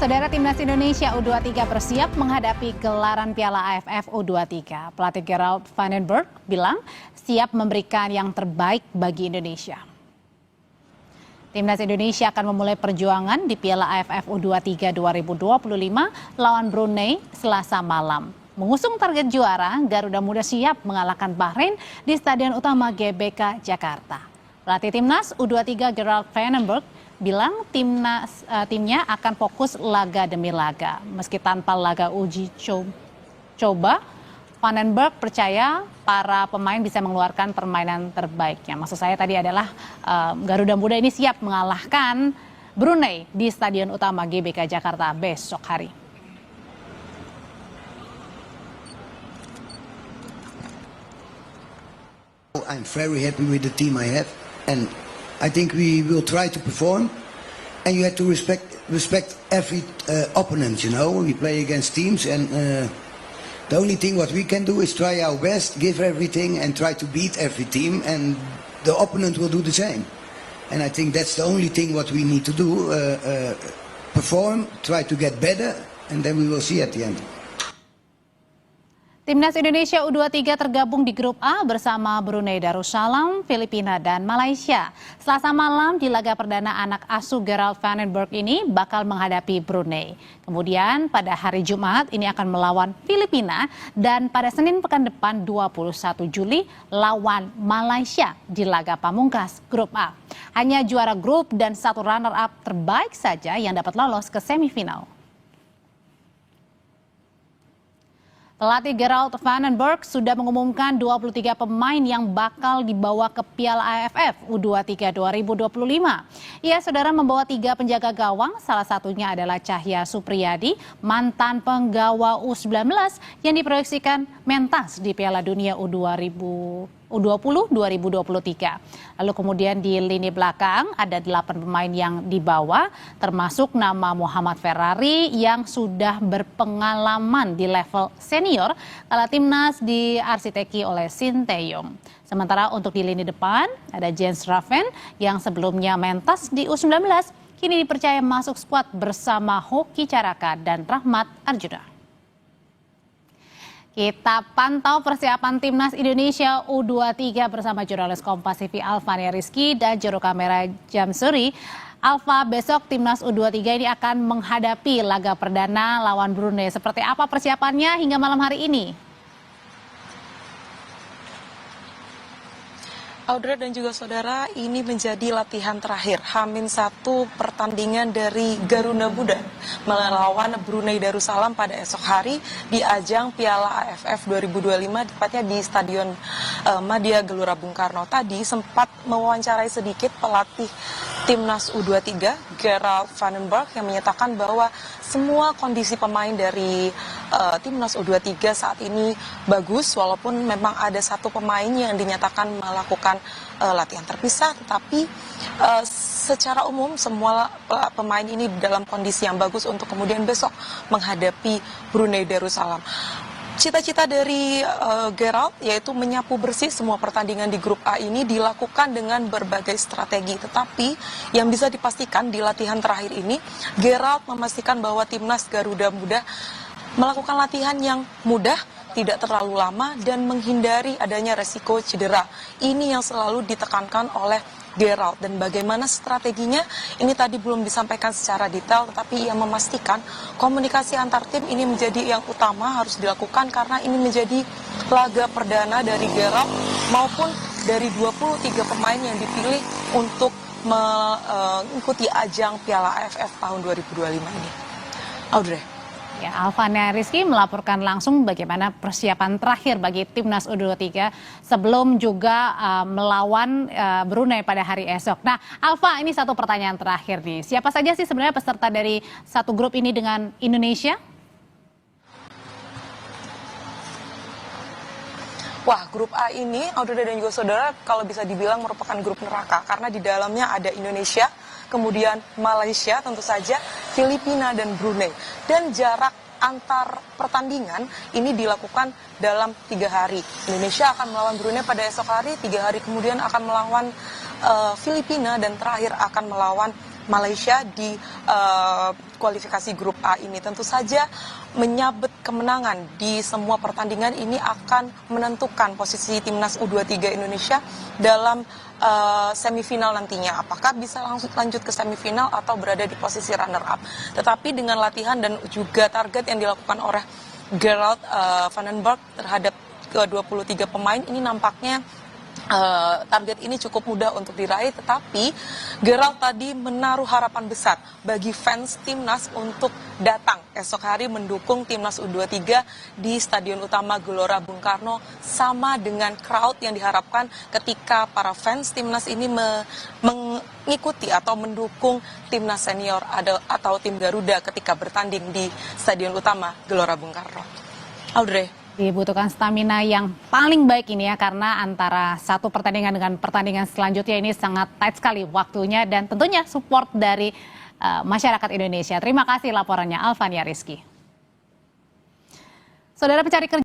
Saudara Timnas Indonesia U23 bersiap menghadapi gelaran Piala AFF U23. Pelatih Gerald Van den Berg bilang siap memberikan yang terbaik bagi Indonesia. Timnas Indonesia akan memulai perjuangan di Piala AFF U23 2025 lawan Brunei Selasa malam. Mengusung target juara, Garuda Muda siap mengalahkan Bahrain di Stadion Utama GBK Jakarta. Pelatih Timnas U23 Gerald Van den Berg bilang timnya akan fokus laga demi laga. Meski tanpa laga uji coba, Van den Berg percaya para pemain bisa mengeluarkan permainan terbaiknya. Maksud saya tadi adalah Garuda Muda ini siap mengalahkan Brunei di Stadion Utama GBK Jakarta besok hari. I'm very happy with the team I have, and I think we will try to perform, and you have to respect every opponent. You know, we play against teams, and the only thing what we can do is try our best, give everything, and try to beat every team, and the opponent will do the same. And I think that's the only thing what we need to do: perform, try to get better, and then we will see at the end. Timnas Indonesia U23 tergabung di grup A bersama Brunei Darussalam, Filipina, dan Malaysia. Selasa malam di laga perdana anak asuh Gerald Van den Berg ini bakal menghadapi Brunei. Kemudian pada hari Jumat ini akan melawan Filipina dan pada Senin pekan depan 21 Juli lawan Malaysia di laga pamungkas grup A. Hanya juara grup dan satu runner-up terbaik saja yang dapat lolos ke semifinal. Pelatih Gerald Van den Berg sudah mengumumkan 23 pemain yang bakal dibawa ke Piala AFF U23 2025. Ia saudara membawa 3 penjaga gawang, salah satunya adalah Cahya Supriyadi, mantan penggawa U19 yang diproyeksikan mentas di Piala Dunia U20 2023. Lalu kemudian di lini belakang ada 8 pemain yang dibawa, termasuk nama Muhammad Ferrari yang sudah berpengalaman di level senior kala timnas diarsiteki oleh Sinteyong. Sementara untuk di lini depan ada Jens Raven yang sebelumnya mentas di U19, kini dipercaya masuk skuad bersama Hoki Caraka dan Rahmat Arjuna. Kita pantau persiapan Timnas Indonesia U23 bersama jurnalis Kompas TV Alfania Rizky dan juru kamera Jamsuri. Alfa, besok Timnas U23 ini akan menghadapi laga perdana lawan Brunei. Seperti apa persiapannya hingga malam hari ini? Audrey dan juga saudara, ini menjadi latihan terakhir H-1 pertandingan dari Garuda Muda melawan Brunei Darussalam pada esok hari di ajang Piala AFF 2025, tepatnya di Stadion Madia Gelora Bung Karno. Tadi sempat mewawancarai sedikit pelatih Timnas U23 Gerald Van den Berg yang menyatakan bahwa semua kondisi pemain dari Timnas U23 saat ini bagus, walaupun memang ada satu pemain yang dinyatakan melakukan latihan terpisah, tetapi secara umum semua pemain ini dalam kondisi yang bagus untuk kemudian besok menghadapi Brunei Darussalam. Cita-cita dari Gerald yaitu menyapu bersih semua pertandingan di grup A ini dilakukan dengan berbagai strategi. Tetapi yang bisa dipastikan di latihan terakhir ini, Gerald memastikan bahwa timnas Garuda Muda melakukan latihan yang mudah, tidak terlalu lama, dan menghindari adanya resiko cedera. Ini yang selalu ditekankan oleh Gerald, dan bagaimana strateginya ini tadi belum disampaikan secara detail, tetapi ia memastikan komunikasi antar tim ini menjadi yang utama harus dilakukan karena ini menjadi laga perdana dari Gerald maupun dari 23 pemain yang dipilih untuk mengikuti ajang Piala AFF tahun 2025 ini. Audrey. Ya, Alfania Rizky melaporkan langsung bagaimana persiapan terakhir bagi Timnas U23 sebelum juga melawan Brunei pada hari esok. Nah, Alfa, ini satu pertanyaan terakhir nih. Siapa saja sih sebenarnya peserta dari satu grup ini dengan Indonesia? Wah, grup A ini, Audrey dan juga saudara, kalau bisa dibilang merupakan grup neraka karena di dalamnya ada Indonesia, kemudian Malaysia tentu saja, Filipina dan Brunei. Dan jarak antar pertandingan ini dilakukan dalam 3 hari. Indonesia akan melawan Brunei pada esok hari, 3 hari kemudian akan melawan Filipina, dan terakhir akan melawan Malaysia di kualifikasi grup A ini. Tentu saja menyabet kemenangan di semua pertandingan ini akan menentukan posisi timnas U23 Indonesia dalam semifinal nantinya. Apakah bisa langsung lanjut ke semifinal atau berada di posisi runner up. Tetapi dengan latihan dan juga target yang dilakukan oleh Gerald van den Berg terhadap ke-23 pemain ini nampaknya target ini cukup mudah untuk diraih, tetapi Gerald tadi menaruh harapan besar bagi fans timnas untuk datang esok hari mendukung timnas U23 di Stadion Utama Gelora Bung Karno, sama dengan crowd yang diharapkan ketika para fans timnas ini mengikuti atau mendukung timnas senior atau tim Garuda ketika bertanding di Stadion Utama Gelora Bung Karno. Audrey. Dibutuhkan stamina yang paling baik ini ya, karena antara satu pertandingan dengan pertandingan selanjutnya ini sangat tight sekali waktunya, dan tentunya support dari masyarakat Indonesia. Terima kasih laporannya Alvania Rizky. Saudara pencari kerja